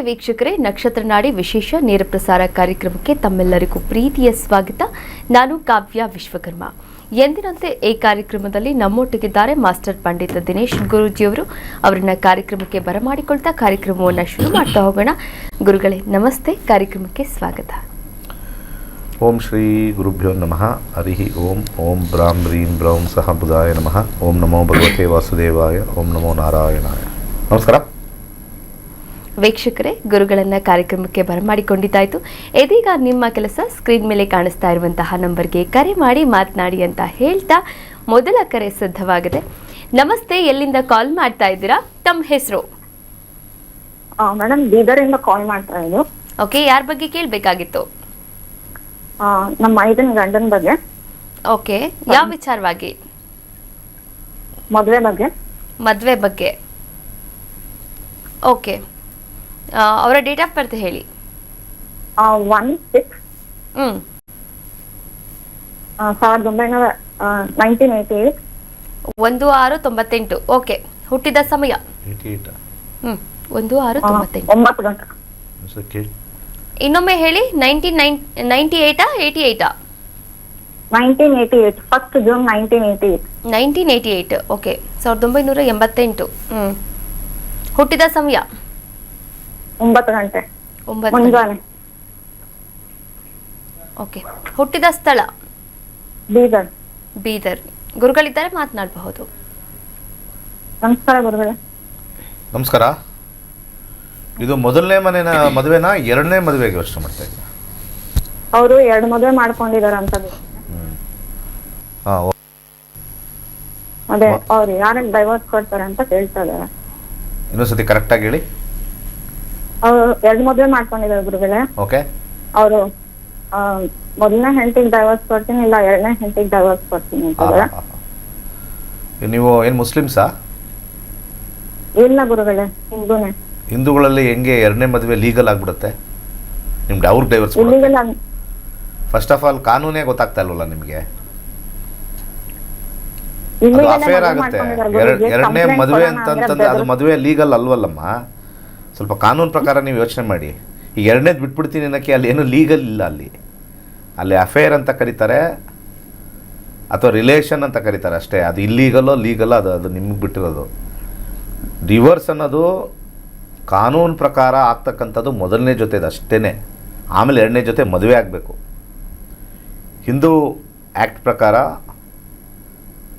ವೀಕ್ಷಕರೇ, ನಕ್ಷತ್ರ ನಾಡಿ ವಿಶೇಷ ನೇರ ಪ್ರಸಾರ ಕಾರ್ಯಕ್ರಮಕ್ಕೆ ತಮ್ಮೆಲ್ಲರಿಗೂ ಪ್ರೀತಿಯ ಸ್ವಾಗತ. ನಾನು ಕಾವ್ಯ ವಿಶ್ವಕರ್ಮ. ಎಂದಿನಂತೆ ಈ ಕಾರ್ಯಕ್ರಮದಲ್ಲಿ ನಮ್ಮೊಟ್ಟಿಗಿದ್ದಾರೆ ಮಾಸ್ಟರ್ ಪಂಡಿತ ದಿನೇಶ್ ಗುರೂಜಿಯವರು. ಅವರನ್ನ ಕಾರ್ಯಕ್ರಮಕ್ಕೆ ಬರಮಾಡಿಕೊಳ್ತಾ ಕಾರ್ಯಕ್ರಮವನ್ನು ಶುರು ಮಾಡ್ತಾ ಹೋಗೋಣ. ಗುರುಗಳೇ ನಮಸ್ತೆ, ಕಾರ್ಯಕ್ರಮಕ್ಕೆ ಸ್ವಾಗತ. ಓಂ ಶ್ರೀ ಗುರುಭ್ಯೋ ನಮಃ. ಹರಿ ಓಂ. ಓಂ ಬ್ರಾಂ ಹ್ರೀಂ ಬ್ರೌಂ ಸಹ ಬುಧಾಯ ನಮಃ. ಓಂ ನಮೋ ಭಗವತೆ ವಾಸುದೇವಾಯ. ಓಂ ನಮೋ ನಾರಾಯಣಾಯ. ನಮಸ್ಕಾರ ವೀಕ್ಷಕರೇ, ಗುರುಗಳನ್ನ ಕಾರ್ಯಕ್ರಮಕ್ಕೆ ಬರಮಾಡಿಕೊಂಡಿದ್ದಾಯಿತು. ಇದೀಗ ನಿಮ್ಮ ಕೆಲಸ ಸ್ಕ್ರೀನ್ ಮೇಲೆ ಕಾಣಿಸ್ತಾ ಇರುವಂತಹ ನಂಬರ್ಗೆ ಕರೆ ಮಾಡಿ ಮಾತನಾಡಿ ಅಂತ ಹೇಳ್ತಾ ಮೊದಲ ಕರೆ ಸಿದ್ಧವಾಗಿದೆ. ನಮಸ್ತೆ, ಎಲ್ಲಿಂದ ಕಾಲ್ ಮಾಡ್ತಾ ಇದ್ದೀರಾ? ತಮ್ಮ ಹೆಸರು? ಮೇಡಮ್, ಬೀದರಿಂದ ಕಾಲ್ ಮಾಡ್ತಾ ಇದ್ದು. ಓಕೆ, ಯಾರ ಬಗ್ಗೆ ಕೇಳಬೇಕಾಗಿತ್ತು? ನಮ್ಮ ಐದನ ಗಂಡನ ಬಗ್ಗೆ. ಓಕೆ, ಯಾವ ವಿಚಾರವಾಗಿ? ಮದುವೆ ಬಗ್ಗೆ. ಮದುವೆ ಬಗ್ಗೆ. ಓಕೆ, ಅವರ ಡೇಟ್ ಆಫ್ ಬರ್ತ್ ಹೇಳಿ. 1/6/1988. 1698. ಓಕೆ, ಹುಟ್ಟಿದ ಸಮಯ? 1698. 9 ಗಂಟೆ. ಇನ್ನೊಮ್ಮೆ ಹೇಳಿ. 1998 88? 1988. 1 ಜೂನ್ 1988. 1988. ಓಕೆ, 1988. ಹುಟ್ಟಿದ ಸಮಯ? 9 ಗಂಟೆ 9 ಮುಂಜಾನೆ. ಓಕೆ, ಹುಟ್ಟಿದ ಸ್ಥಳ? ಬೀದರ್. ಬೀದರ್. ಗುರುಗಳಿದ್ದಾರೆ, ಮಾತನಾಡಬಹುದು. ನಮಸ್ಕಾರ ಗುರುಗಳೇ. ನಮಸ್ಕಾರ. ಇದು ಮೊದಲನೇ ಮದುವೆನಾ ಎರಡನೇ ಮದುವೆಗೆ ಯೋಚನೆ ಮಾಡ್ತಾ ಇದ್ದೀರಾ? ಅವರು 2 ಮದುವೆ ಮಾಡ್ಕೊಂಡಿದಾರ ಅಂತ. ಅದೇ ಅವ್ರು ಯಾರನ್ನ ಡೈವರ್ಸ್ ಕೊಡ್ತಾರೆ ಅಂತ ಕೇಳ್ತಾ ಇದಾರೆ. ಇನ್ನೊಂದ್ಸತಿ ಕರೆಕ್ಟಾಗಿ ಹೇಳಿ. ಅವ್ರು 2 ಮದುವೆ ಮಾಡ್ಕೊಂಡಿದ್ದಾರೆ ಗುರುಗಳೇ. ಓಕೆ. ಅವರು ಮೊದಲನೇ ಹೆಂಡತಿಗೆ ಡೈವರ್ಸ್ ಕೊಡ್ತೀನಿ, ಇಲ್ಲ 2ನೇ ಹೆಂಡತಿಗೆ ಡೈವರ್ಸ್ ಕೊಡ್ತೀನಿ ಅಂತ. ನೀವು ಏನು ಮುಸ್ಲಿಮ್ಸಾ? ಇಲ್ಲ ಗುರುಗಳೇ, ಹಿಂದೂನೇ. ಹಿಂದೂಗಳಲ್ಲಿ ಹೆಂಗೆ ಎರಡನೇ ಮದುವೆ ಲೀಗಲ್ ಆಗ್ಬಿಡುತ್ತೆ? ನಿಮ್ಗೆ ಅವ್ರಿಗೆ ಡೈವರ್ಸ್ ಇಲ್ಲಿಗೆಲ್ಲ ಫಸ್ಟ್ ಆಫ್ ಆಲ್ ಕಾನೂನೇ ಗೊತ್ತಾಗ್ತಾ ಇಲ್ವಲ್ಲ ನಿಮಗೆ? ಇಲ್ಲಿಗೆಲ್ಲ ಅಫೇರ್ ಮದುವೆ ಆಗುತ್ತೆ. ಮಾಡ್ಕೊಂಡಿದ್ದಾರೆ ಗುರುಗಳೇ. ಎರಡನೇ ಕಂಪ್ಲೇಂಟ್ ಮದುವೆ ಕೊಡೋಣ ಅಂದ್ರೆ ಅಂತಂದ್ರೆ ಅದು ಮದುವೆ ಲೀಗಲ್ ಅಲ್ವಲ್ಲಮ್ಮ. ಸ್ವಲ್ಪ ಕಾನೂನು ಪ್ರಕಾರ ನೀವು ಯೋಚನೆ ಮಾಡಿ. ಈಗ ಎರಡನೇದು ಬಿಟ್ಬಿಡ್ತೀನಿ ಅನ್ನೋಕ್ಕೆ ಅಲ್ಲಿ ಏನು ಲೀಗಲ್ ಇಲ್ಲ. ಅಲ್ಲಿ ಅಫೇರ್ ಅಂತ ಕರೀತಾರೆ ಅಥವಾ ರಿಲೇಷನ್ ಅಂತ ಕರೀತಾರೆ ಅಷ್ಟೇ. ಅದು ಇಲ್ಲೀಗಲ್ಲೋ ಲೀಗಲ್ಲೋ ಅದು ನಿಮಗೆ ಬಿಟ್ಟಿರೋದು. ಡಿವೋರ್ಸ್ ಅನ್ನೋದು ಕಾನೂನು ಪ್ರಕಾರ ಆಗ್ತಕ್ಕಂಥದ್ದು ಮೊದಲನೇ ಜೊತೆದು ಅಷ್ಟೇ. ಆಮೇಲೆ ಎರಡನೇ ಜೊತೆ ಮದುವೆ ಆಗಬೇಕು. ಹಿಂದೂ ಆ್ಯಕ್ಟ್ ಪ್ರಕಾರ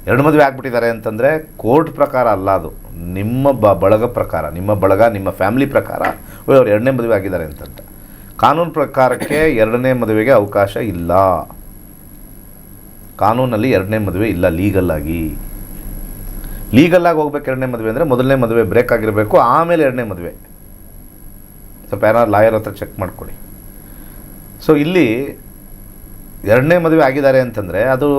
2 ಮದುವೆ ಆಗ್ಬಿಟ್ಟಿದ್ದಾರೆ ಅಂತಂದರೆ ಕೋರ್ಟ್ ಪ್ರಕಾರ ಅಲ್ಲ, ಅದು ನಿಮ್ಮ ಬಳಗ ಪ್ರಕಾರ, ನಿಮ್ಮ ಬಳಗ, ನಿಮ್ಮ ಫ್ಯಾಮಿಲಿ ಪ್ರಕಾರ ಅವ್ರು 2ನೇ ಮದುವೆ ಆಗಿದ್ದಾರೆ ಅಂತಂತ. ಕಾನೂನು ಪ್ರಕಾರಕ್ಕೆ 2ನೇ ಮದುವೆಗೆ ಅವಕಾಶ ಇಲ್ಲ. ಕಾನೂನಲ್ಲಿ 2ನೇ ಮದುವೆ ಇಲ್ಲ ಲೀಗಲ್ಲಾಗಿ ಹೋಗ್ಬೇಕು. 2ನೇ ಮದುವೆ ಅಂದರೆ ಮೊದಲನೇ ಮದುವೆ ಬ್ರೇಕ್ ಆಗಿರಬೇಕು, ಆಮೇಲೆ 2ನೇ ಮದುವೆ. ಸ್ವಲ್ಪ ಯಾರು ಲಾಯರ್ ಹತ್ರ ಚೆಕ್ ಮಾಡ್ಕೊಳ್ಳಿ. ಸೊ ಇಲ್ಲಿ 2ನೇ ಮದುವೆ ಆಗಿದ್ದಾರೆ ಅಂತಂದರೆ ಅದು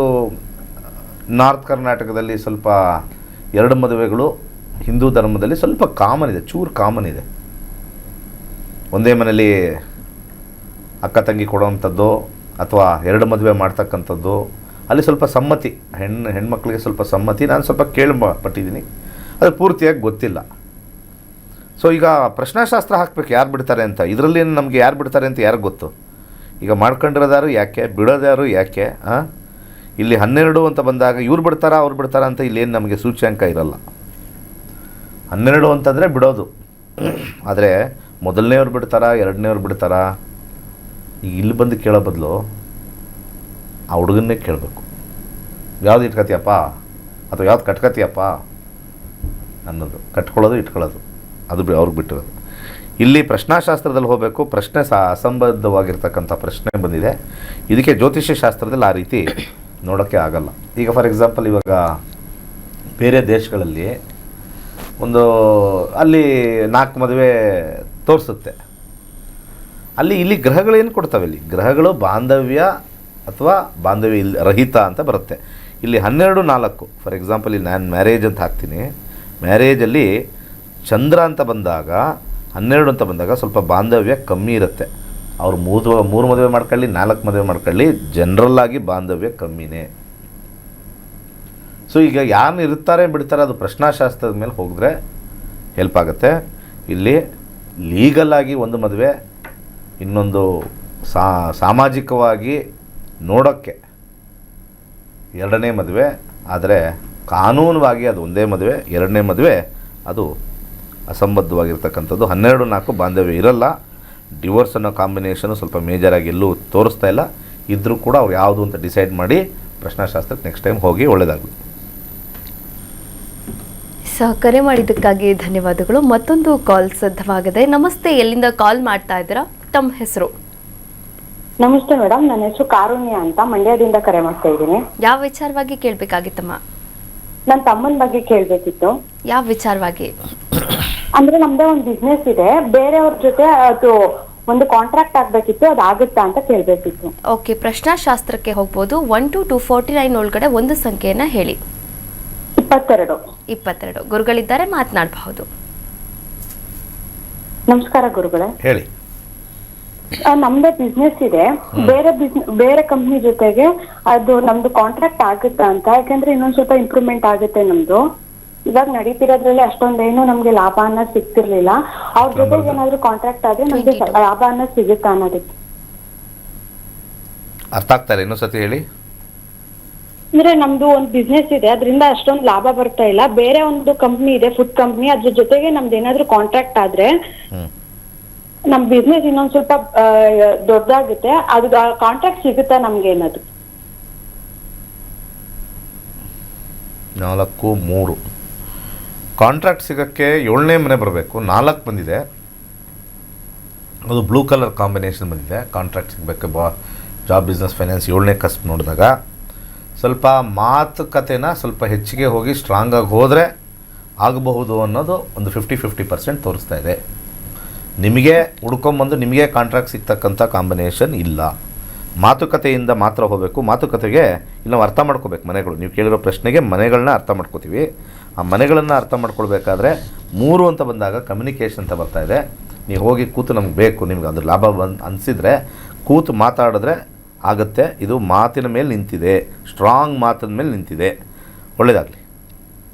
ನಾರ್ತ್ ಕರ್ನಾಟಕದಲ್ಲಿ ಸ್ವಲ್ಪ 2 ಮದುವೆಗಳು ಹಿಂದೂ ಧರ್ಮದಲ್ಲಿ ಸ್ವಲ್ಪ ಕಾಮನ್ ಇದೆ, ಚೂರು ಕಾಮನ್ ಇದೆ. ಒಂದೇ ಮನೇಲಿ ಅಕ್ಕ ತಂಗಿ ಕೊಡೋವಂಥದ್ದು ಅಥವಾ 2 ಮದುವೆ ಮಾಡ್ತಕ್ಕಂಥದ್ದು, ಅಲ್ಲಿ ಸ್ವಲ್ಪ ಸಮ್ಮತಿ, ಹೆಣ್ಮಕ್ಳಿಗೆ ಸ್ವಲ್ಪ ಸಮ್ಮತಿ. ನಾನು ಸ್ವಲ್ಪ ಕೇಳ್ಪಟ್ಟಿದ್ದೀನಿ, ಅದು ಪೂರ್ತಿಯಾಗಿ ಗೊತ್ತಿಲ್ಲ. ಸೊ ಈಗ ಪ್ರಶ್ನಾಶಾಸ್ತ್ರ ಹಾಕಬೇಕು ಯಾರು ಬಿಡ್ತಾರೆ ಅಂತ. ಇದರಲ್ಲಿ ನಮಗೆ ಯಾರು ಬಿಡ್ತಾರೆ ಅಂತ ಯಾರಿಗೆ ಗೊತ್ತು? ಈಗ ಮಾಡ್ಕೊಂಡಿರೋದಾರು ಯಾಕೆ, ಬಿಡೋದ್ಯಾರು ಯಾಕೆ? ಇಲ್ಲಿ 12 ಅಂತ ಬಂದಾಗ ಇವ್ರು ಬಿಡ್ತಾರಾ ಅವ್ರು ಬಿಡ್ತಾರಾ ಅಂತ ಇಲ್ಲೇನು ನಮಗೆ ಸೂಚ್ಯಾಂಕ ಇರಲ್ಲ. 12 ಅಂತಂದರೆ ಬಿಡೋದು. ಆದರೆ ಮೊದಲನೇವ್ರು ಬಿಡ್ತಾರಾ, 2ನೇವ್ರು ಬಿಡ್ತಾರಾ? ಈಗ ಇಲ್ಲಿ ಬಂದು ಕೇಳೋ ಬದಲು ಆ ಹುಡುಗನ್ನೇ ಕೇಳಬೇಕು. ಯಾವ್ದು ಇಟ್ಕೊತೀಯಪ್ಪ ಅಥವಾ ಯಾವ್ದು ಕಟ್ಕೊತೀಯಪ್ಪ ಅನ್ನೋದು. ಕಟ್ಕೊಳ್ಳೋದು ಇಟ್ಕೊಳ್ಳೋದು ಅದು ಅವ್ರಿಗೆ ಬಿಟ್ಟಿರೋದು. ಇಲ್ಲಿ ಪ್ರಶ್ನಾಶಾಸ್ತ್ರದಲ್ಲಿ ಹೋಗಬೇಕು. ಪ್ರಶ್ನೆ ಅಸಂಬದ್ಧವಾಗಿರ್ತಕ್ಕಂಥ ಪ್ರಶ್ನೆ ಬಂದಿದೆ. ಇದಕ್ಕೆ ಜ್ಯೋತಿಷ್ಯ ಶಾಸ್ತ್ರದಲ್ಲಿ ಆ ರೀತಿ ನೋಡೋಕ್ಕೆ ಆಗಲ್ಲ. ಈಗ ಫಾರ್ ಎಕ್ಸಾಂಪಲ್, ಇವಾಗ ಬೇರೆ ದೇಶಗಳಲ್ಲಿ ಅಲ್ಲಿ 4 ಮದುವೆ ತೋರಿಸುತ್ತೆ. ಇಲ್ಲಿ ಗ್ರಹಗಳೇನು ಕೊಡ್ತವೆ? ಇಲ್ಲಿ ಗ್ರಹಗಳು ಬಾಂಧವ್ಯ ಅಥವಾ ಬಾಂಧವ್ಯ ರಹಿತ ಅಂತ ಬರುತ್ತೆ. ಇಲ್ಲಿ 12-4 ಫಾರ್ ಎಕ್ಸಾಂಪಲ್, ಇಲ್ಲಿ ನಾನು ಮ್ಯಾರೇಜ್ ಅಂತ ಹಾಕ್ತೀನಿ. ಮ್ಯಾರೇಜಲ್ಲಿ ಚಂದ್ರ ಅಂತ ಬಂದಾಗ 12 ಅಂತ ಬಂದಾಗ ಸ್ವಲ್ಪ ಬಾಂಧವ್ಯ ಕಮ್ಮಿ ಇರುತ್ತೆ. ಅವ್ರು 3 ಮದುವೆ ಮಾಡ್ಕೊಳ್ಳಿ, 4 ಮದುವೆ ಮಾಡ್ಕೊಳ್ಳಿ, ಜನರಲ್ಲಾಗಿ ಬಾಂಧವ್ಯ ಕಮ್ಮಿನೇ. ಸೊ ಈಗ ಯಾರು ಇರ್ತಾರೆ ಬಿಡ್ತಾರೆ ಅದು ಪ್ರಶ್ನಾಶಾಸ್ತ್ರದ ಮೇಲೆ ಹೋಗಿದ್ರೆ ಹೆಲ್ಪ್ ಆಗುತ್ತೆ. ಇಲ್ಲಿ ಲೀಗಲಾಗಿ ಒಂದು ಮದುವೆ, ಇನ್ನೊಂದು ಸಾಮಾಜಿಕವಾಗಿ ನೋಡೋಕ್ಕೆ ಎರಡನೇ ಮದುವೆ. ಆದರೆ ಕಾನೂನುವಾಗಿ ಅದು ಒಂದೇ ಮದುವೆ. ಎರಡನೇ ಮದುವೆ ಅದು ಅಸಂಬದ್ಧವಾಗಿರ್ತಕ್ಕಂಥದ್ದು. 12-4 ಬಾಂಧವ್ಯ ಇರಲ್ಲ. ಡಿವೋರ್ಸ್ ಅನ್ನೋ ಕಾಂಬಿನೇಷನು ಸ್ವಲ್ಪ ಮೇಜರಾಗಿ ಎಲ್ಲೂ ತೋರಿಸ್ತಾ ಇಲ್ಲ. ಇದ್ದರೂ ಕೂಡ ಅವ್ರು ಯಾವುದು ಅಂತ ಡಿಸೈಡ್ ಮಾಡಿ ಪ್ರಶ್ನಾಶಾಸ್ತ್ರಕ್ಕೆ ನೆಕ್ಸ್ಟ್ ಟೈಮ್ ಹೋಗಿ ಒಳ್ಳೆಯದಾಗಲಿ. ಕರೆ ಮಾಡಿದ್ದಕ್ಕಾಗಿ ಧನ್ಯವಾದಗಳು. ಮತ್ತೊಂದು ಕಾಲ್ ಸಿದ್ಧವಾಗಿದೆ. ನಮಸ್ತೆ, ಎಲ್ಲಿಂದ ಕಾಲ್ ಮಾಡ್ತಾ ಇದ್ದೀರಾ? ತಮ್ಮ ಹೆಸರು? ನಮಸ್ತೆ ಮೇಡಮ್, ನನ್ನ ಹೆಸರು ಕಾರುಣ್ಯ ಅಂತ, ಮಂಡ್ಯದಿಂದ ಕರೆ ಮಾಡ್ತಾ ಇದ್ದೀನಿ. ಯಾವ ವಿಚಾರವಾಗಿ ಕೇಳಬೇಕಾಗಿತ್ತಮ್ಮ? ನನ್ನ ತಮ್ಮನ ಬಗ್ಗೆ ಕೇಳಬೇಕಿತ್ತು. ಯಾವ ವಿಚಾರವಾಗಿ? ಅಂದ್ರೆ ನಮ್ದೇ ಒಂದು ಬಿಸ್ನೆಸ್ ಇದೆ, ಬೇರೆಯವ್ರ ಜೊತೆ ಅದು ಒಂದು ಕಾಂಟ್ರಾಕ್ಟ್ ಆಗ್ಬೇಕಿತ್ತು, ಅದಾಗುತ್ತಾ ಅಂತ ಕೇಳಬೇಕಿತ್ತು. ಓಕೆ, ಪ್ರಶ್ನಾಶಾಸ್ತ್ರಕ್ಕೆ ಹೋಗ್ಬೋದು. 1 to 249 ಒಳಗಡೆ ಒಂದು ಸಂಖ್ಯೆಯನ್ನ ಹೇಳಿ. 22. ಗುರುಗಳಿದ್ದಾರೆ, ಮಾತನಾಡಬಹುದು. ನಮಸ್ಕಾರ ಗುರುಗಳೇ. ಹೇಳಿ. ನಮ್ದೇ ಬಿಸ್ನೆಸ್ ಇದೆ, ಬೇರೆ ಕಂಪ್ನಿ ಜೊತೆಗೆ ಅದು ನಮ್ದು ಕಾಂಟ್ರಾಕ್ಟ್ ಆಗುತ್ತಾ ಅಂತ. ಯಾಕಂದ್ರೆ ಇನ್ನೊಂದ್ ಸ್ವಲ್ಪ ಇಂಪ್ರೂವ್ಮೆಂಟ್ ಆಗುತ್ತೆ ನಮ್ದು. ಇವಾಗ ನಡೀತಿರೋದ್ರಲ್ಲಿ ಅಷ್ಟೊಂದೇನು ನಮ್ಗೆ ಲಾಭ ಅನ್ನೋದು ಸಿಗ್ತಿರ್ಲಿಲ್ಲ. ಅವ್ರ ಜೊತೆಗೆ ಏನಾದ್ರು ಕಾಂಟ್ರಾಕ್ಟ್ ಆದ್ರೆ ನಮ್ಗೆ ಲಾಭ ಅನ್ನೋದು ಸಿಗುತ್ತಾ ಅನ್ನೋದಕ್ಕೆ. ಅರ್ಥ ಆಗ್ತಾರೆ, ಇನ್ನೊಂದ್ಸತಿ ಹೇಳಿ. ಅಂದ್ರೆ ನಮ್ದು ಒಂದು ಬಿಸ್ನೆಸ್ ಇದೆ, ಅದರಿಂದ ಅಷ್ಟೊಂದು ಲಾಭ ಬರ್ತಾ ಇಲ್ಲ. ಬೇರೆ ಒಂದು ಕಂಪ್ನಿ ಇದೆ, ಫುಡ್ ಕಂಪ್ನಿ, ಅದ್ರ ಜೊತೆಗೆ ನಮ್ದು ಏನಾದ್ರು ಕಾಂಟ್ರಾಕ್ಟ್ ಆದ್ರೆ ನಮ್ ಬಿಸ್ನೆಸ್ ಇನ್ನೊಂದ್ ಸ್ವಲ್ಪ ದೊಡ್ಡದಾಗುತ್ತೆ. ಅದು ಕಾಂಟ್ರಾಕ್ಟ್ ಸಿಗುತ್ತಾ ನಮ್ಗೆ ಏನಾದ್ರು? 4-3 ಕಾಂಟ್ರಾಕ್ಟ್ ಸಿಗೋಕ್ಕೆ 7ನೇ ಮನೆ ಬರಬೇಕು. 4 ಬಂದಿದೆ, ಅದು ಬ್ಲೂ ಕಲರ್ ಕಾಂಬಿನೇಷನ್ ಬಂದಿದೆ. ಕಾಂಟ್ರಾಕ್ಟ್ ಸಿಗಬೇಕು ಜಾಬ್, ಬಿಸ್ನೆಸ್, ಫೈನಾನ್ಸ್ 7ನೇ ಕಸ್ಬ್ ನೋಡಿದಾಗ ಸ್ವಲ್ಪ ಮಾತುಕತೆನ ಸ್ವಲ್ಪ ಹೆಚ್ಚಿಗೆ ಹೋಗಿ ಸ್ಟ್ರಾಂಗಾಗಿ ಹೋದರೆ ಆಗಬಹುದು ಅನ್ನೋದು ಒಂದು 50% ತೋರಿಸ್ತಾ ಇದೆ. ನಿಮಗೆ ಹುಡ್ಕೊಂಬಂದು ನಿಮಗೆ ಕಾಂಟ್ರಾಕ್ಟ್ ಸಿಗ್ತಕ್ಕಂಥ ಕಾಂಬಿನೇಷನ್ ಇಲ್ಲ. ಮಾತುಕತೆಯಿಂದ ಮಾತ್ರ ಹೋಗಬೇಕು. ಮಾತುಕತೆಗೆ ಇಲ್ಲಿ ನಾವು ಅರ್ಥ ಮಾಡ್ಕೋಬೇಕು ಮನೆಗಳು. ನೀವು ಕೇಳಿರೋ ಪ್ರಶ್ನೆಗೆ ಮನೆಗಳನ್ನ ಅರ್ಥ ಮಾಡ್ಕೋತೀವಿ. ಆ ಮನೆಗಳನ್ನು ಅರ್ಥ ಮಾಡ್ಕೊಳ್ಬೇಕಾದ್ರೆ 3 ಅಂತ ಬಂದಾಗ ಕಮ್ಯುನಿಕೇಷನ್ ಅಂತ ಬರ್ತಾಯಿದೆ. ನೀವು ಹೋಗಿ ಕೂತು ನಮ್ಗೆ ಬೇಕು, ನಿಮ್ಗೆ ಅದ್ರ ಲಾಭ ಅನಿಸಿದರೆ ಕೂತು ಮಾತಾಡಿದ್ರೆ ಆಗುತ್ತೆ. ಇದು ಮಾತಿನ ಮೇಲೆ ನಿಂತಿದೆ, ಸ್ಟ್ರಾಂಗ್ ಮಾತಿನ ಮೇಲೆ ನಿಂತಿದೆ. ಒಳ್ಳೆಯದಾಗಲಿ.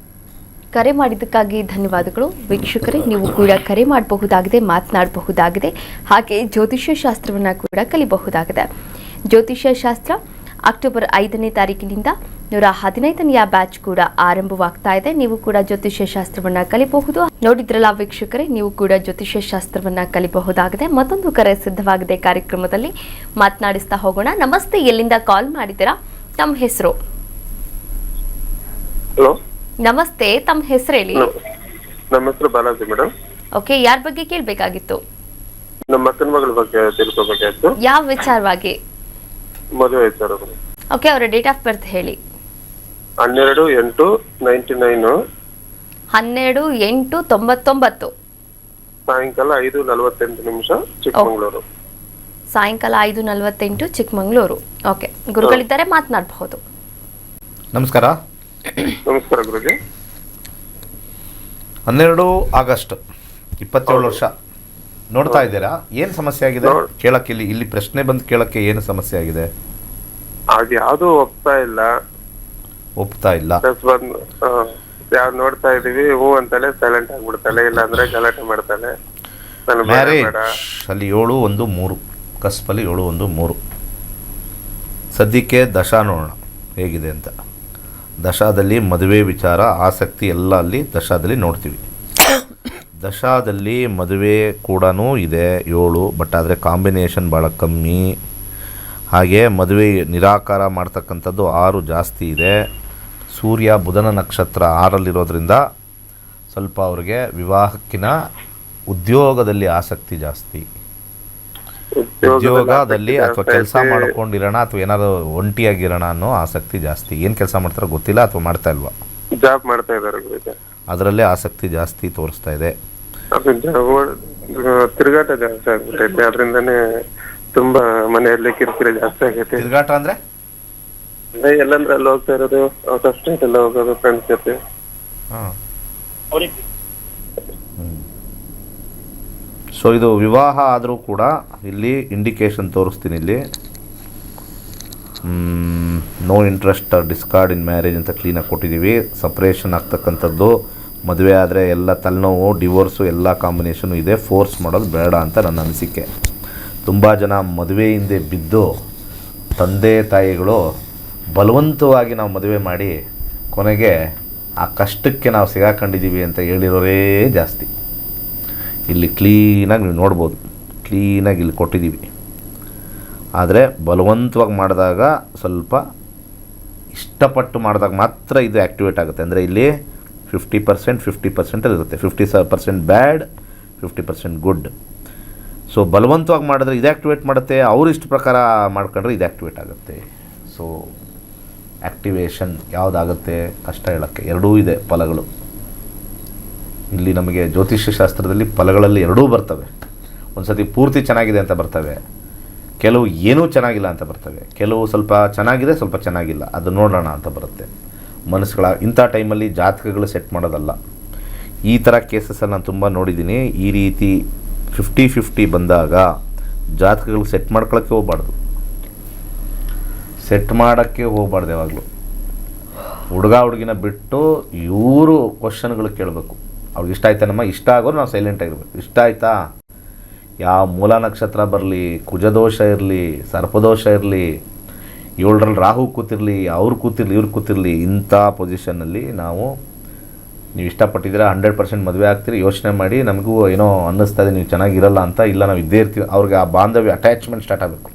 ಕರೆ ಮಾಡಿದ್ದಕ್ಕಾಗಿ ಧನ್ಯವಾದಗಳು. ವೀಕ್ಷಕರೇ, ನೀವು ಕೂಡ ಕರೆ ಮಾಡಬಹುದಾಗಿದೆ, ಮಾತನಾಡಬಹುದಾಗಿದೆ, ಹಾಗೆ ಜ್ಯೋತಿಷ್ಯ ಶಾಸ್ತ್ರವನ್ನು ಕೂಡ ಕಲಿಬಹುದಾಗಿದೆ. ಜ್ಯೋತಿಷ್ಯ ಶಾಸ್ತ್ರ ಅಕ್ಟೋಬರ್ 5ನೇ ತಾರೀಕಿನಿಂದ 115ನೆಯ ಬ್ಯಾಚ್ ಕೂಡ ಆರಂಭವಾಗ್ತಾ ಇದೆ. ನೀವು ಕೂಡ ಜ್ಯೋತಿಷ್ಯ ಶಾಸ್ತ್ರವನ್ನು ಕಲಿಬಹುದು. ನೋಡಿದ್ರಲ್ಲ ವೀಕ್ಷಕರೇ, ನೀವು ಕೂಡ ಜ್ಯೋತಿಷ್ಯ ಶಾಸ್ತ್ರವನ್ನು ಕಲಿಬಹುದಾಗಿದೆ. ಮತ್ತೊಂದು ಕರೆ ಸಿದ್ಧವಾಗಿದೆ, ಕಾರ್ಯಕ್ರಮದಲ್ಲಿ ಮಾತನಾಡಿಸ್ತಾ ಹೋಗೋಣ. ನಮಸ್ತೆ, ಎಲ್ಲಿಂದ ಕಾಲ್ ಮಾಡಿದ್ದೀರಾ? ತಮ್ಮ ಹೆಸರು? ಹಲೋ, ನಮಸ್ತೆ, ತಮ್ಮ ಹೆಸರು ಹೇಳಿ. ನಮ್ಮ ಹೆಸರು ಬಾಲಾಜಿ ಮೇಡಮ್. ಓಕೆ, ಯಾರ ಬಗ್ಗೆ ಕೇಳಬೇಕಾಗಿತ್ತು? ನಮ್ಮ ಅಕ್ಕನ ಮಗಳ ಬಗ್ಗೆ ತಿಳ್ಕೊಬೇಕಾಯ್ತು. ಯಾವ ವಿಚಾರವಾಗಿ? ಮದುವೆ ವಿಚಾರ. ಓಕೆ, ಅವರ ಡೇಟ್ ಆಫ್ ಬರ್ತ್ ಹೇಳಿ. 12/8/99 12/8/99 ಸಾಯಂಕಾಲ 5:48 ಚಿಕ್ಕಮಂಗ್ಳೂರು. ಸಾಯಂಕಾಲ 5:48 ಚಿಕ್ಕಮಂಗ್ಳೂರು. ಓಕೆ, ಗುರುಗಳಿದ್ದಾರೆ, ಮಾತನಾಡಬಹುದು. ನಮಸ್ಕಾರ. ನಮಸ್ಕಾರ ಗುರುಜಿ. 12 ಆಗಸ್ಟ್ 27 ವರ್ಷ. ನೋಡ್ತಾ ಇದ್ದೀರಾ? ಏನು ಸಮಸ್ಯೆ ಆಗಿದೆ ಕೇಳಕ್ಕೆ? ಇಲ್ಲಿ ಪ್ರಶ್ನೆ ಬಂದು ಕೇಳಕ್ಕೆ ಏನು ಸಮಸ್ಯೆ ಆಗಿದೆ? ಅದು ಯಾವ್ದು ಒಪ್ತಾ ಇಲ್ಲ. ಯಾವ್ದು ನೋಡ್ತಾ ಇದೀವಿ, ಹೂ ಅಂತಾಳೆ, ಸೈಲೆಂಟ್ ಆಗ್ಬಿಡ್ತಾಳೆ, ಇಲ್ಲ ಅಂದ್ರೆ ಗಲಾಟೆ ಮಾಡ್ತಾಳೆ. ಮ್ಯಾರೇಜ್ ಅಲ್ಲಿ 7-1-3 ಕಸ್ಪಲ್ಲಿ 7-1-3. ಸದ್ಯಕ್ಕೆ ದಶಾ ನೋಡೋಣ ಹೇಗಿದೆ ಅಂತ. ದಶಾದಲ್ಲಿ ಮದುವೆ ವಿಚಾರ ಆಸಕ್ತಿ ಎಲ್ಲ ಅಲ್ಲಿ ದಶಾದಲ್ಲಿ ನೋಡ್ತೀವಿ. ದಶಾದಲ್ಲಿ ಮದುವೆ ಕೂಡ ಇದೆ 7, ಬಟ್ ಆದರೆ ಕಾಂಬಿನೇಷನ್ ಭಾಳ ಕಮ್ಮಿ. ಹಾಗೆ ಮದುವೆ ನಿರಾಕಾರ ಮಾಡ್ತಕ್ಕಂಥದ್ದು 6 ಜಾಸ್ತಿ ಇದೆ. ಸೂರ್ಯ ಬುಧನ ನಕ್ಷತ್ರ 6ರಲ್ಲಿರೋದ್ರಿಂದ ಸ್ವಲ್ಪ ಅವ್ರಿಗೆ ವಿವಾಹಕ್ಕಿಂತ ಉದ್ಯೋಗದಲ್ಲಿ ಆಸಕ್ತಿ ಜಾಸ್ತಿ. ಉದ್ಯೋಗದಲ್ಲಿ ಅಥವಾ ಕೆಲಸ ಮಾಡ್ಕೊಂಡಿರೋಣ ಅಥವಾ ಏನಾದ್ರು ಒಂಟಿಯಾಗಿರೋಣ ಅನ್ನೋ ಆಸಕ್ತಿ ಜಾಸ್ತಿ. ಏನು ಕೆಲಸ ಮಾಡ್ತಾರೋ ಗೊತ್ತಿಲ್ಲ, ಅಥವಾ ಮಾಡ್ತಾ ಇಲ್ವಾ? ಜಾಬ್ ಮಾಡ್ತಾ ಇದ್ದಾರೆ, ಅದರಲ್ಲೇ ಆಸಕ್ತಿ ಜಾಸ್ತಿ ತೋರಿಸ್ತಾ ಇದೆ. ತಿರುಗಾಟ ಜಾಸ್ತಿ ಆಗ್ಬಿಟ್ಟೈತೆ, ಅದರಿಂದಾನೇ ತುಂಬಾ ಮನೆಯಲ್ಲಿ ಕಿರಿಕಿರಿ ಜಾಸ್ತಿ ಆಗೈತೆ. ತಿರುಗಾಟ ಅಂದ್ರೆ ಎಲ್ಲಂದ್ರೆ ಅಲ್ಲಿ ಹೋಗ್ತಾ ಇರೋದು, ಔಟ್ ಆಫ್ ಸ್ಟೇಟ್ ಎಲ್ಲ ಹೋಗೋದು ಫ್ರೆಂಡ್ಸ್ ಜೊತೆ. ಸೊ ಇದು ವಿವಾಹ ಆದರೂ ಕೂಡ ಇಲ್ಲಿ ಇಂಡಿಕೇಶನ್ ತೋರಿಸ್ತೀನಿ. ಇಲ್ಲಿ no interest discard in marriage ಅಂತ ಕ್ಲೀನಾಗಿ ಕೊಟ್ಟಿದ್ದೀವಿ. ಸಪ್ರೇಷನ್ ಆಗ್ತಕ್ಕಂಥದ್ದು ಮದುವೆ ಆದರೆ ಎಲ್ಲ ತಲೆನೋವು, ಡಿವೋರ್ಸು ಎಲ್ಲ ಕಾಂಬಿನೇಷನು ಇದೆ. ಫೋರ್ಸ್ ಮಾಡೋದು ಬೇಡ ಅಂತ ನನ್ನ ಅನಿಸಿಕೆ. ತುಂಬ ಜನ ಮದುವೆ ಹಿಂದೆ ಬಿದ್ದು ತಂದೆ ತಾಯಿಗಳು ಬಲವಂತವಾಗಿ ನಾವು ಮದುವೆ ಮಾಡಿ ಕೊನೆಗೆ ಆ ಕಷ್ಟಕ್ಕೆ ನಾವು ಸಿಗಾಕೊಂಡಿದ್ದೀವಿ ಅಂತ ಹೇಳಿರೋರೇ ಜಾಸ್ತಿ. ಇಲ್ಲಿ ಕ್ಲೀನಾಗಿ ನೀವು ನೋಡ್ಬೋದು, ಕ್ಲೀನಾಗಿ ಇಲ್ಲಿ ಕೊಟ್ಟಿದ್ದೀವಿ. ಆದರೆ ಬಲವಂತವಾಗಿ ಮಾಡಿದಾಗ, ಸ್ವಲ್ಪ ಇಷ್ಟಪಟ್ಟು ಮಾಡಿದಾಗ ಮಾತ್ರ ಇದು ಆ್ಯಕ್ಟಿವೇಟ್ ಆಗುತ್ತೆ. ಅಂದರೆ ಇಲ್ಲಿ 50% ಇರುತ್ತೆ. 50% ಬ್ಯಾಡ್, 50% ಗುಡ್. ಸೊ ಬಲವಂತವಾಗಿ ಮಾಡಿದ್ರೆ ಇದು ಆ್ಯಕ್ಟಿವೇಟ್ ಮಾಡುತ್ತೆ, ಅವ್ರು ಇಷ್ಟ ಪ್ರಕಾರ ಮಾಡ್ಕೊಂಡ್ರೆ ಇದು ಆ್ಯಕ್ಟಿವೇಟ್ ಆಗುತ್ತೆ. ಸೊ ಆ್ಯಕ್ಟಿವೇಶನ್ ಯಾವುದಾಗುತ್ತೆ ಕಷ್ಟ ಹೇಳೋಕ್ಕೆ. ಎರಡೂ ಇದೆ ಫಲಗಳು. ಇಲ್ಲಿ ನಮಗೆ ಜ್ಯೋತಿಷ್ಯ ಶಾಸ್ತ್ರದಲ್ಲಿ ಫಲಗಳಲ್ಲಿ ಎರಡೂ ಬರ್ತವೆ. ಒಂದು ಸತಿ ಪೂರ್ತಿ ಚೆನ್ನಾಗಿದೆ ಅಂತ ಬರ್ತವೆ, ಕೆಲವು ಏನೂ ಚೆನ್ನಾಗಿಲ್ಲ ಅಂತ ಬರ್ತವೆ, ಕೆಲವು ಸ್ವಲ್ಪ ಚೆನ್ನಾಗಿದೆ ಸ್ವಲ್ಪ ಚೆನ್ನಾಗಿಲ್ಲ, ಅದು ನೋಡೋಣ ಅಂತ ಬರುತ್ತೆ. ಮನಸ್ಸುಗಳ ಇಂಥ ಟೈಮಲ್ಲಿ ಜಾತಕಗಳು ಸೆಟ್ ಮಾಡೋದಲ್ಲ. ಈ ಥರ ಕೇಸಸಲ್ಲಿ ನಾನು ತುಂಬ ನೋಡಿದ್ದೀನಿ. ಈ ರೀತಿ 50-50 ಬಂದಾಗ ಜಾತಕಗಳು ಸೆಟ್ ಮಾಡ್ಕೊಳ್ಳೋಕ್ಕೆ ಹೋಗಬಾರ್ದು, ಸೆಟ್ ಮಾಡೋಕ್ಕೆ ಹೋಗಬಾರ್ದು. ಯಾವಾಗಲೂ ಹುಡುಗ ಹುಡುಗಿನ ಬಿಟ್ಟು ಇವರು ಕ್ವಶನ್ಗಳು ಕೇಳಬೇಕು. ಅವ್ರಿಗೆ ಇಷ್ಟ ಆಯ್ತಾನಮ್ಮ, ಇಷ್ಟ ಆಗೋರು ನಾವು ಸೈಲೆಂಟಾಗಿರ್ಬೇಕು. ಇಷ್ಟ ಆಯಿತಾ, ಯಾವ ಮೂಲ ನಕ್ಷತ್ರ ಬರಲಿ, ಕುಜದೋಷ ಇರಲಿ, ಸರ್ಪದೋಷ ಇರಲಿ, 7ರಲ್ಲಿ ರಾಹು ಕೂತಿರಲಿ, ಅವ್ರು ಕೂತಿರಲಿ, ಇವ್ರು ಕೂತಿರಲಿ, ಇಂಥ ಪೊಸಿಷನ್ನಲ್ಲಿ ನಾವು ನೀವು ಇಷ್ಟಪಟ್ಟಿದ್ದೀರಾ 100% ಮದುವೆ ಆಗ್ತೀರಿ, ಯೋಚನೆ ಮಾಡಿ ನಮಗೂ ಏನೋ ಅನ್ನಿಸ್ತಾ ಇದೆ ನೀವು ಚೆನ್ನಾಗಿರಲ್ಲ ಅಂತ. ಇಲ್ಲ ನಾವು ಇದ್ದೇ ಇರ್ತೀವಿ, ಅವ್ರಿಗೆ ಆ ಬಾಂಧವ್ಯ ಅಟ್ಯಾಚ್ಮೆಂಟ್ ಸ್ಟಾರ್ಟ್ ಆಗಬೇಕು.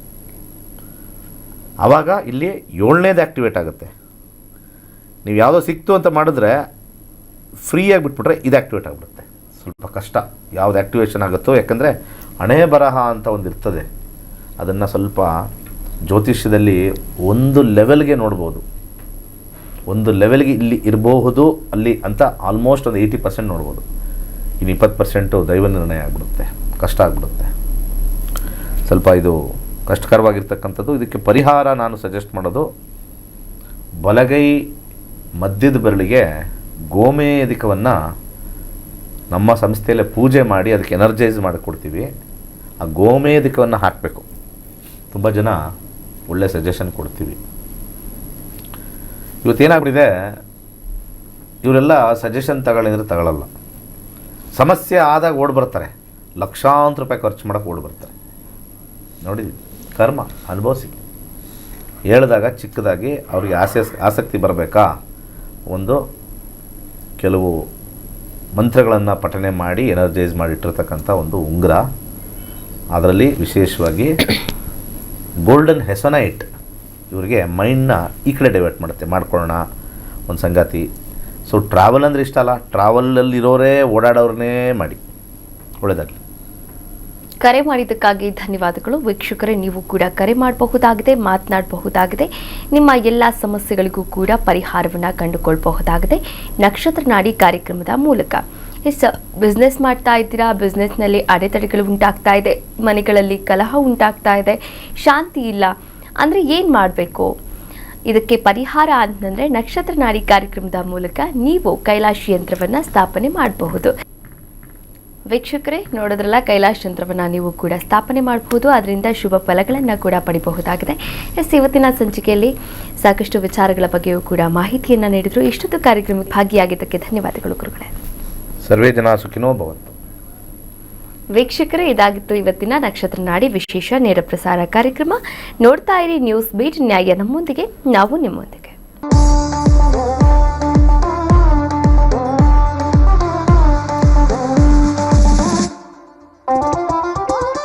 ಆವಾಗ ಇಲ್ಲಿ 7ನೇದು ಆ್ಯಕ್ಟಿವೇಟ್ ಆಗುತ್ತೆ. ನೀವು ಯಾವುದೋ ಸಿಕ್ತು ಅಂತ ಮಾಡಿದ್ರೆ ಫ್ರೀಯಾಗಿ ಬಿಟ್ಬಿಟ್ರೆ ಇದು ಆ್ಯಕ್ಟಿವೇಟ್ ಆಗಿಬಿಡುತ್ತೆ. ಸ್ವಲ್ಪ ಕಷ್ಟ ಯಾವ್ದು ಆ್ಯಕ್ಟಿವೇಶನ್ ಆಗುತ್ತೋ, ಯಾಕಂದರೆ ಹಣೆ ಬರಹ ಅಂತ ಒಂದು ಇರ್ತದೆ. ಅದನ್ನು ಸ್ವಲ್ಪ ಜ್ಯೋತಿಷ್ಯದಲ್ಲಿ ಒಂದು ಲೆವೆಲ್ಗೆ ನೋಡ್ಬೋದು. ಒಂದು ಲೆವೆಲ್ಗೆ ಇಲ್ಲಿ ಇರಬಹುದು ಅಲ್ಲಿ ಅಂತ ಆಲ್ಮೋಸ್ಟ್ ಒಂದು 80% ನೋಡ್ಬೋದು. ಇನ್ನು 20% ದೈವ ನಿರ್ಣಯ ಆಗಿಬಿಡುತ್ತೆ, ಕಷ್ಟ ಆಗಿಬಿಡುತ್ತೆ. ಸ್ವಲ್ಪ ಇದು ಕಷ್ಟಕರವಾಗಿರ್ತಕ್ಕಂಥದ್ದು. ಇದಕ್ಕೆ ಪರಿಹಾರ ನಾನು ಸಜೆಸ್ಟ್ ಮಾಡೋದು, ಬಲಗೈ ಮಧ್ಯದ ಬೆರಳಿಗೆ ಗೋಮೇಧಿಕವನ್ನು ನಮ್ಮ ಸಂಸ್ಥೆಯಲ್ಲೇ ಪೂಜೆ ಮಾಡಿ ಅದಕ್ಕೆ ಎನರ್ಜೈಸ್ ಮಾಡಿಕೊಡ್ತೀವಿ. ಆ ಗೋಮೇಧಿಕವನ್ನು ಹಾಕಬೇಕು. ತುಂಬ ಜನ ಒಳ್ಳೆ ಸಜೆಷನ್ ಕೊಡ್ತೀವಿ. ಇವತ್ತೇನಾಗ್ಬಿಟ್ಟಿದೆ, ಇವರೆಲ್ಲ ಸಜೆಷನ್ ತಗೊಳ್ಳಿದ್ರೆ ತಗೊಳ್ಳಲ್ಲ. ಸಮಸ್ಯೆ ಆದಾಗ ಓಡಿ ಬರ್ತಾರೆ, ಲಕ್ಷಾಂತರ ರೂಪಾಯಿ ಖರ್ಚು ಮಾಡೋಕ್ಕೆ ಓಡಿ ಬರ್ತಾರೆ. ನೋಡಿದ್ವಿ, ಕರ್ಮ ಅನುಭವಿಸಿ. ಹೇಳಿದಾಗ ಚಿಕ್ಕದಾಗಿ ಅವ್ರಿಗೆ ಆಸಕ್ತಿ ಬರಬೇಕಾ, ಒಂದು ಕೆಲವು ಮಂತ್ರಗಳನ್ನು ಪಠನೆ ಮಾಡಿ ಎನರ್ಜೈಸ್ ಮಾಡಿಟ್ಟಿರ್ತಕ್ಕಂಥ ಒಂದು ಉಂಗುರ. ಅದರಲ್ಲಿ ವಿಶೇಷವಾಗಿ ಗೋಲ್ಡನ್ ಹೆಸನೈಟ್ ಇವರಿಗೆ ಮೈಂಡ್ನ ಈ ಕಡೆ ಡೈವರ್ಟ್ ಮಾಡುತ್ತೆ. ಮಾಡ್ಕೊಳ್ಳೋಣ ಒಂದು ಸಂಗಾತಿ. ಸೊ ಟ್ರಾವೆಲ್ ಅಂದರೆ ಇಷ್ಟ ಅಲ್ಲ, ಟ್ರಾವೆಲಲ್ಲಿರೋರೇ ಓಡಾಡೋರನ್ನೇ ಮಾಡಿ. ಒಳ್ಳೆಯದಾಗಲಿ. ಕರೆ ಮಾಡಿದ್ದಕ್ಕಾಗಿ ಧನ್ಯವಾದಗಳು. ವೀಕ್ಷಕರೇ, ನೀವು ಕೂಡ ಕರೆ ಮಾಡಬಹುದಾಗಿದೆ, ಮಾತನಾಡಬಹುದಾಗಿದೆ. ನಿಮ್ಮ ಎಲ್ಲ ಸಮಸ್ಯೆಗಳಿಗೂ ಕೂಡ ಪರಿಹಾರವನ್ನು ಕಂಡುಕೊಳ್ಬಹುದಾಗಿದೆ ನಕ್ಷತ್ರ ನಾಡಿ ಕಾರ್ಯಕ್ರಮದ ಮೂಲಕ. ಬಿಸ್ನೆಸ್ ಮಾಡ್ತಾ ಇದ್ದೀರಾ, ಬಿಸ್ನೆಸ್ನಲ್ಲಿ ಅಡೆತಡೆಗಳು ಉಂಟಾಗ್ತಾ ಇದೆ, ಮನೆಗಳಲ್ಲಿ ಕಲಹ ಉಂಟಾಗ್ತಾ ಇದೆ, ಶಾಂತಿ ಇಲ್ಲ ಅಂದರೆ ಏನು ಮಾಡಬೇಕು? ಇದಕ್ಕೆ ಪರಿಹಾರ ಅಂತಂದರೆ ನಕ್ಷತ್ರ ನಾಡಿ ಕಾರ್ಯಕ್ರಮದ ಮೂಲಕ ನೀವು ಕೈಲಾಶ್ ಯಂತ್ರವನ್ನು ಸ್ಥಾಪನೆ ಮಾಡಬಹುದು. ವೀಕ್ಷಕರೇ, ನೋಡಿದ್ರಲ್ಲ, ಕೈಲಾಶ್ ಯಂತ್ರವನ್ನು ನೀವು ಕೂಡ ಸ್ಥಾಪನೆ ಮಾಡಬಹುದು. ಅದರಿಂದ ಶುಭ ಫಲಗಳನ್ನು ಕೂಡ ಪಡಿಬಹುದಾಗಿದೆ. ಇವತ್ತಿನ ಸಂಚಿಕೆಯಲ್ಲಿ ಸಾಕಷ್ಟು ವಿಚಾರಗಳ ಬಗ್ಗೆಯೂ ಕೂಡ ಮಾಹಿತಿಯನ್ನು ನೀಡಿದರು. ಇಷ್ಟೊತ್ತು ಕಾರ್ಯಕ್ರಮಕ್ಕೆ ಭಾಗಿಯಾಗಿದ್ದಕ್ಕೆ ಧನ್ಯವಾದಗಳು ಗುರುಗಳೇ. ಸರ್ವೇ ಜನ ಸುಖಿನೋ ಭವಂತು. ವೀಕ್ಷಕರೇ, ಇದಾಗಿತ್ತು ಇವತ್ತಿನ ನಕ್ಷತ್ರ ನಾಡಿ ವಿಶೇಷ ನೇರ ಪ್ರಸಾರ ಕಾರ್ಯಕ್ರಮ. ನೋಡ್ತಾ ಇರಿ ನ್ಯೂಸ್ ಬೀಟ್, ನ್ಯಾಯ ನಮ್ಮೊಂದಿಗೆ, ನಾವು ನಿಮ್ಮೊಂದಿಗೆ.